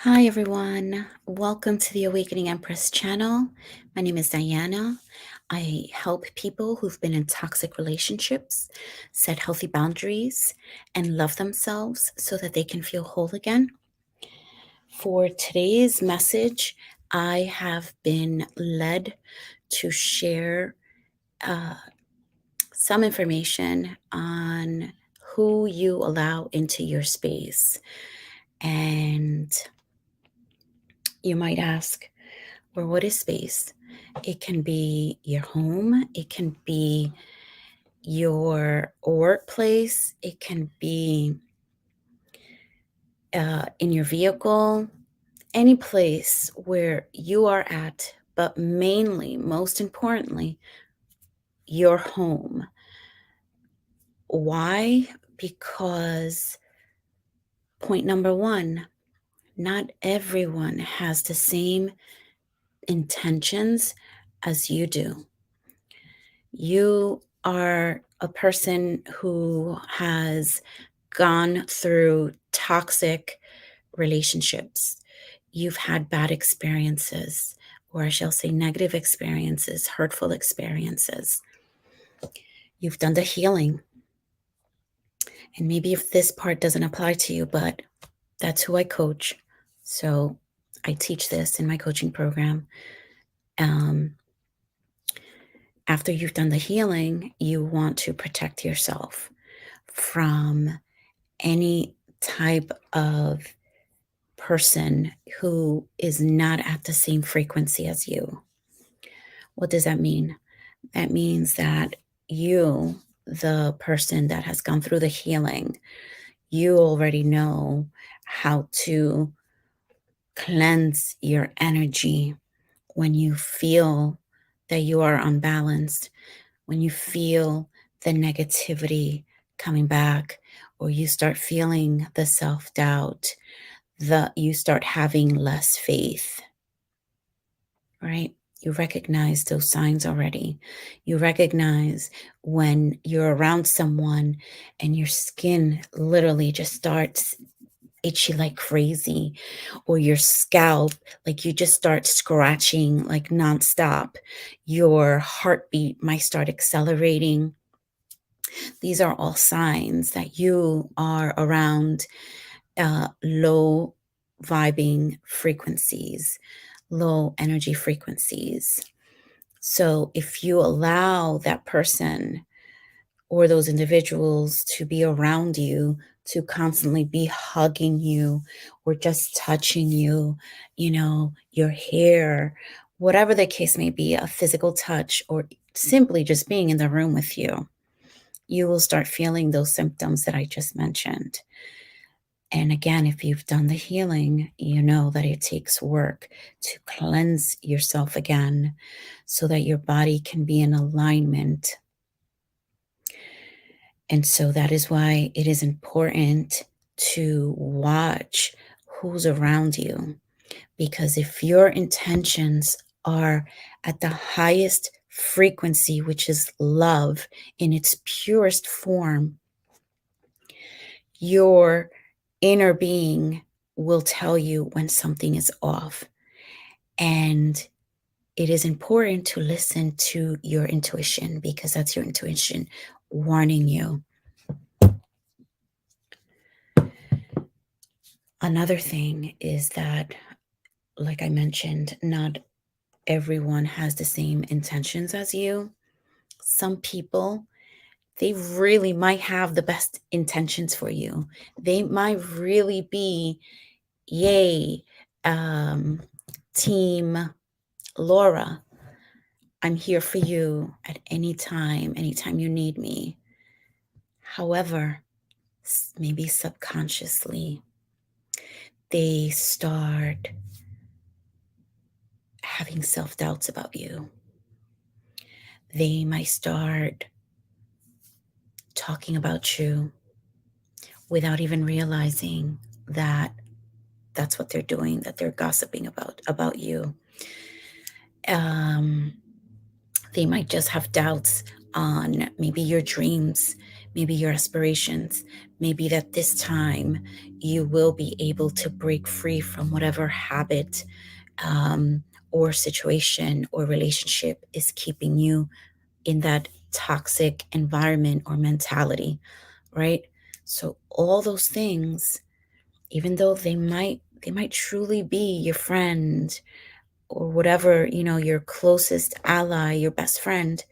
Hi, everyone. Welcome to the Awakening Empress channel. My name is Diana. I help people who've been in toxic relationships set healthy boundaries and love themselves so that they can feel whole again. For today's message, I have been led to share some information on who you allow into your space. And you might ask, or what is space? It can be your home, it can be your workplace, it can be in your vehicle, any place where you are at, but mainly, most importantly, your home. Why? Because point number one, not everyone has the same intentions as you do. You are a person who has gone through toxic relationships. You've had bad experiences, or I shall say negative experiences, hurtful experiences. You've done the healing. And maybe if this part doesn't apply to you, but that's who I coach. So I teach this in my coaching program. After you've done the healing, you want to protect yourself from any type of person who is not at the same frequency as you. What does that mean? That means that you, the person that has gone through the healing, you already know how to cleanse your energy when you feel that you are unbalanced, when you feel the negativity coming back, or you start feeling the self-doubt, you start having less faith, right? You recognize those signs already. You recognize when you're around someone and your skin literally just starts itchy like crazy, or your scalp, like you just start scratching like nonstop. Your heartbeat might start accelerating. These are all signs that you are around low vibing frequencies, low energy frequencies. So if you allow that person or those individuals to be around you, to constantly be hugging you or just touching you, your hair, whatever the case may be, a physical touch, or simply just being in the room with you, you will start feeling those symptoms that I just mentioned. And again, if you've done the healing, you know that it takes work to cleanse yourself again so that your body can be in alignment. And so that is why it is important to watch who's around you. Because if your intentions are at the highest frequency, which is love in its purest form, your inner being will tell you when something is off. And it is important to listen to your intuition, because that's your intuition warning you. Another thing is that, like I mentioned, not everyone has the same intentions as you. Some people, they really might have the best intentions for you. They might really be, yay, team Laura, I'm here for you at any time, anytime you need me. However, maybe subconsciously, they start having self-doubts about you. They might start talking about you without even realizing that that's what they're doing, that they're gossiping about you. They might just have doubts on maybe your dreams. maybe your aspirations, maybe that this time you will be able to break free from whatever habit or situation or relationship is keeping you in that toxic environment or mentality, right? So all those things, even though they might truly be your friend or whatever, your closest ally, your best friend,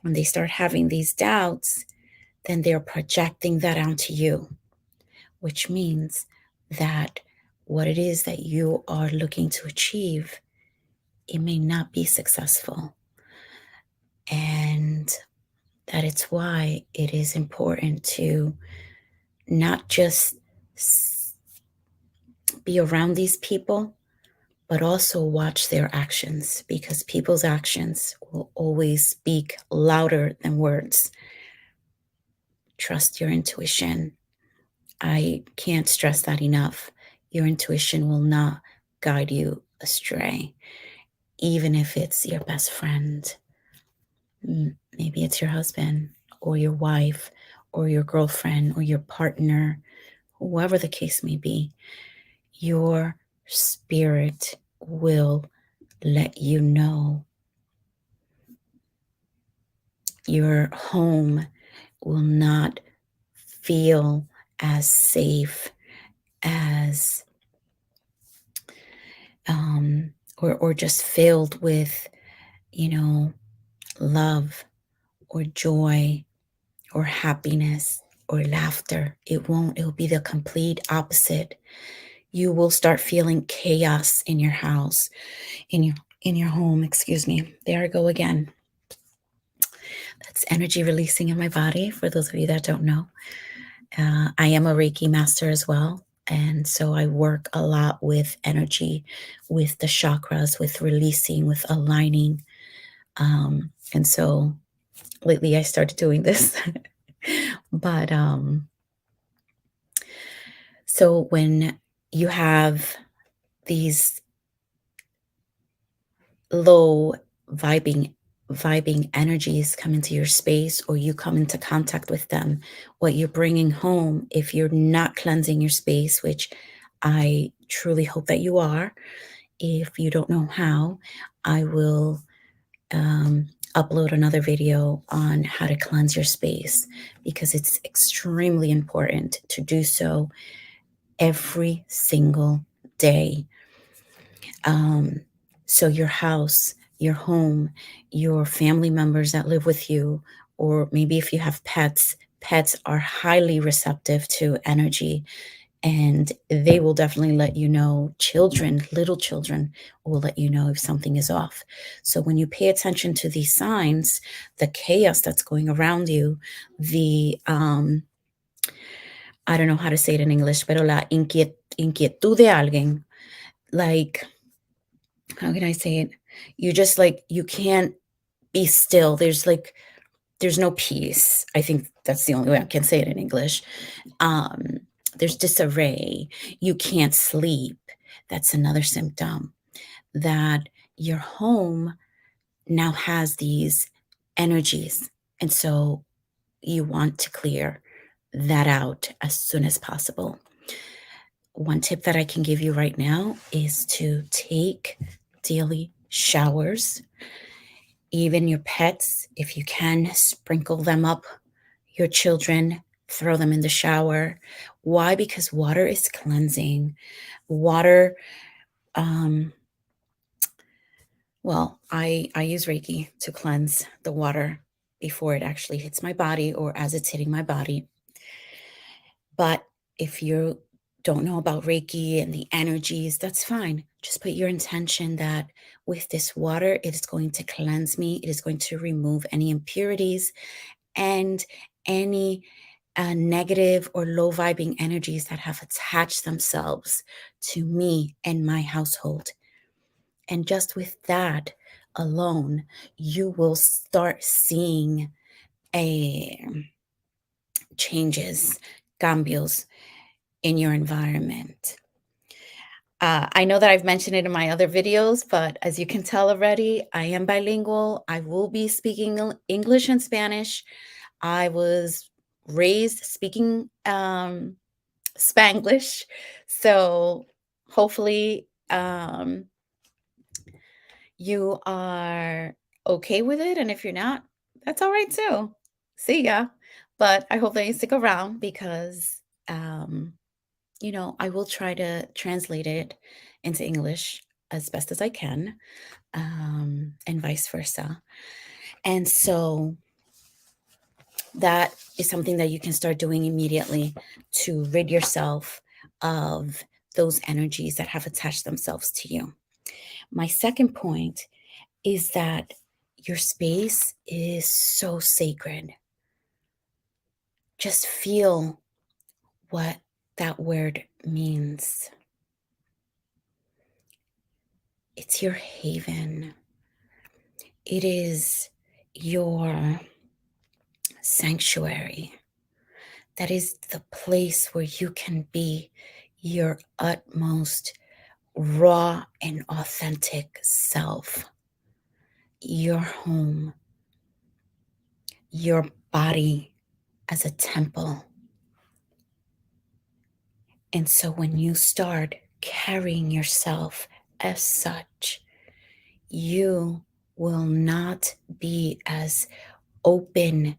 when they start having these doubts, then they're projecting that onto you, which means that what it is that you are looking to achieve, it may not be successful. And that it's why it is important to not just be around these people, but also watch their actions, because people's actions will always speak louder than words. Trust your intuition. I can't stress that enough. Your intuition will not guide you astray, even if it's your best friend. Maybe it's your husband or your wife or your girlfriend or your partner, whoever the case may be. Your spirit will let you know. Your home will not feel as safe as or just filled with, you know, love or joy or happiness or laughter. It won't. It'll be the complete opposite. You will start feeling chaos in your house, in your home, excuse me. There I go again. That's energy releasing in my body, for those of you that don't know. I am a Reiki master as well. And so I work a lot with energy, with the chakras, with releasing, with aligning. And so lately I started doing this. But so when you have these low vibing vibing energies come into your space, or you come into contact with them, what you're bringing home, if you're not cleansing your space, which I truly hope that you are, if you don't know how, I will upload another video on how to cleanse your space, because it's extremely important to do so every single day. So your house, your home, your family members that live with you, or maybe if you have pets, pets are highly receptive to energy, and they will definitely let you know. Children, little children, will let you know if something is off. So when you pay attention to these signs, the chaos that's going around you, the I don't know how to say it in English, pero la inquietud de alguien, like, how can I say it? You just like, you can't be still. There's no peace. I think that's the only way I can say it in English. Um, there's disarray. You can't sleep. That's another symptom that your home now has these energies. And so you want to clear that out as soon as possible. One tip that I can give you right now is to take daily showers. Even your pets, if you can, sprinkle them up. Your children, throw them in the shower. Why? Because water is cleansing. Water, um, well, I use Reiki to cleanse the water before it actually hits my body or as it's hitting my body. But if you don't know about Reiki and the energies, that's fine. Just put your intention that with this water, it is going to cleanse me. It is going to remove any impurities and any negative or low vibing energies that have attached themselves to me and my household. And just with that alone, you will start seeing a changes, cambios in your environment. I know that I've mentioned it in my other videos, but as you can tell already, I am bilingual. I will be speaking English and Spanish. I was raised speaking Spanglish. So hopefully you are okay with it. And if you're not, that's all right too. See ya. But I hope that you stick around because, um, I will try to translate it into English as best as I can, and vice versa. And so that is something that you can start doing immediately to rid yourself of those energies that have attached themselves to you. My second point is that your space is so sacred. Just feel what that word means. It's your haven. It is your sanctuary. That is the place where you can be your utmost raw and authentic self. Your home, your body as a temple. And so when you start carrying yourself as such, you will not be as open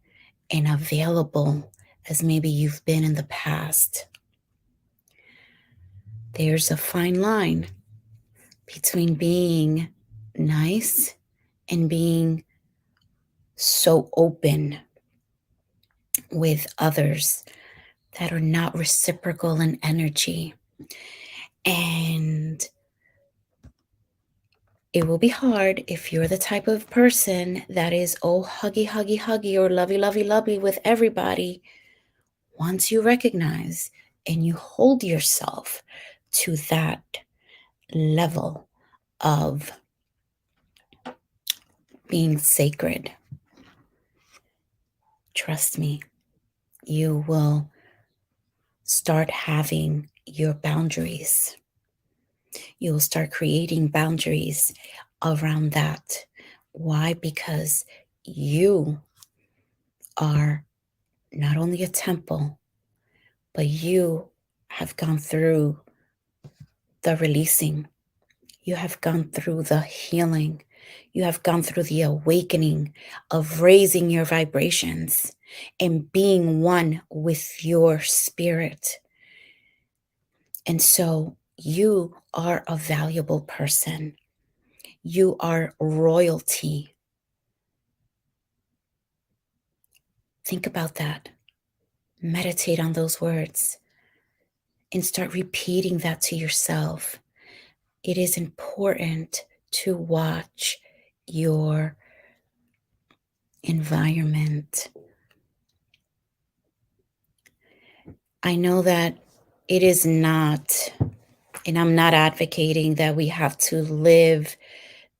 and available as maybe you've been in the past. There's a fine line between being nice and being so open with others that are not reciprocal in energy. And it will be hard if you're the type of person that is, oh, huggy, huggy, huggy, or lovey, lovey, lovey with everybody. Once you recognize and you hold yourself to that level of being sacred, trust me, you will start having your boundaries. You will start creating boundaries around that. Why? Because you are not only a temple, but you have gone through the releasing. You have gone through the healing. You have gone through the awakening of raising your vibrations and being one with your spirit. And so you are a valuable person. You are royalty. Think about that. Meditate on those words and start repeating that to yourself. It is important to watch your environment. I know that it is not, and I'm not advocating that we have to live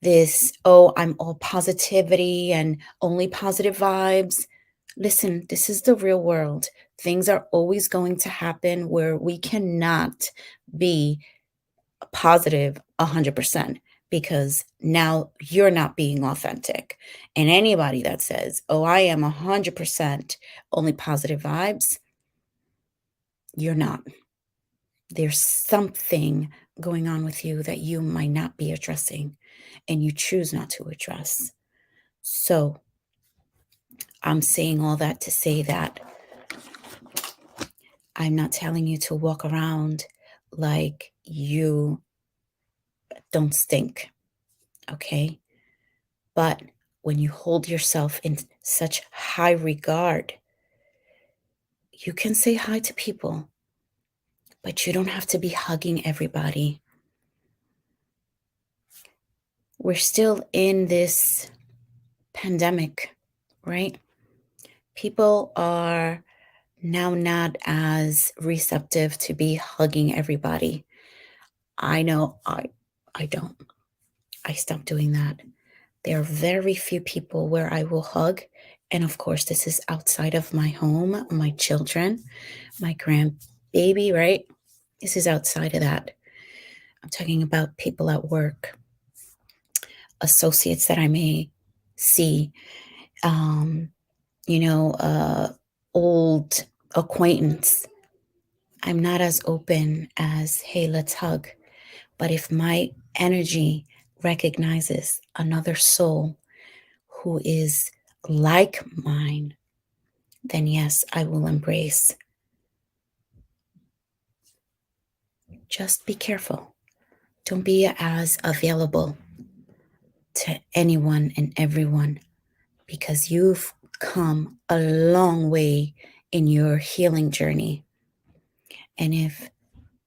this, oh, I'm all positivity and only positive vibes. Listen, this is the real world. Things are always going to happen where we cannot be positive 100% because now you're not being authentic. And anybody that says, oh, I am 100% only positive vibes, you're not. There's something going on with you that you might not be addressing and you choose not to address. So I'm saying all that to say that I'm not telling you to walk around like you don't stink, okay? But when you hold yourself in such high regard, you can say hi to people, but you don't have to be hugging everybody. We're still in this pandemic, right? People are now not as receptive to be hugging everybody. I know I don't. I stopped doing that. There are very few people where I will hug. And of course, this is outside of my home, my children, my grandbaby, right? This is outside of that. I'm talking about people at work, associates that I may see, um, you know, uh, old acquaintance, I'm not as open as, hey, let's hug. But if my energy recognizes another soul who is like mine, then yes, I will embrace. Just be careful. Don't be as available to anyone and everyone, because you've come a long way in your healing journey. And if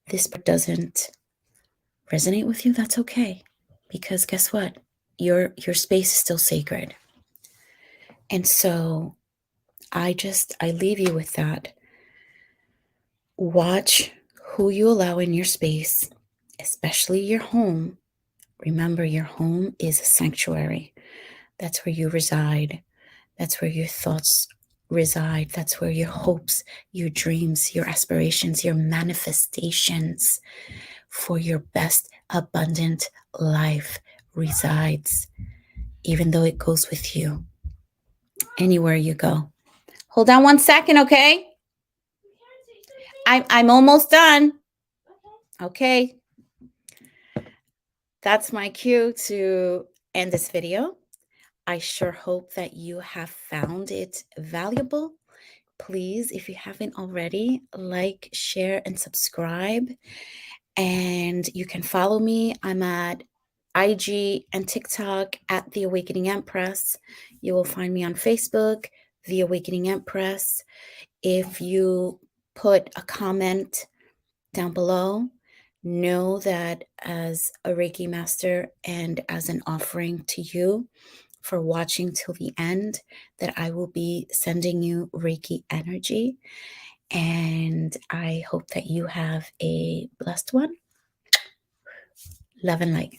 this doesn't resonate with you, that's okay. Because guess what? Your space is still sacred. And so I leave you with that. Watch who you allow in your space, especially your home. Remember, your home is a sanctuary. That's where you reside. That's where your thoughts reside. That's where your hopes, your dreams, your aspirations, your manifestations for your best abundant life resides, even though it goes with you anywhere you go. Hold on 1 second, okay? I'm almost done. Okay. That's my cue to end this video. I sure hope that you have found it valuable. Please, if you haven't already, like, share, and subscribe. And you can follow me. I'm at IG and TikTok at The Awakening Empress. You will find me on Facebook, The Awakening Empress. If you put a comment down below, know that as a Reiki master and as an offering to you for watching till the end, that I will be sending you Reiki energy. And I hope that you have a blessed one. Love and light.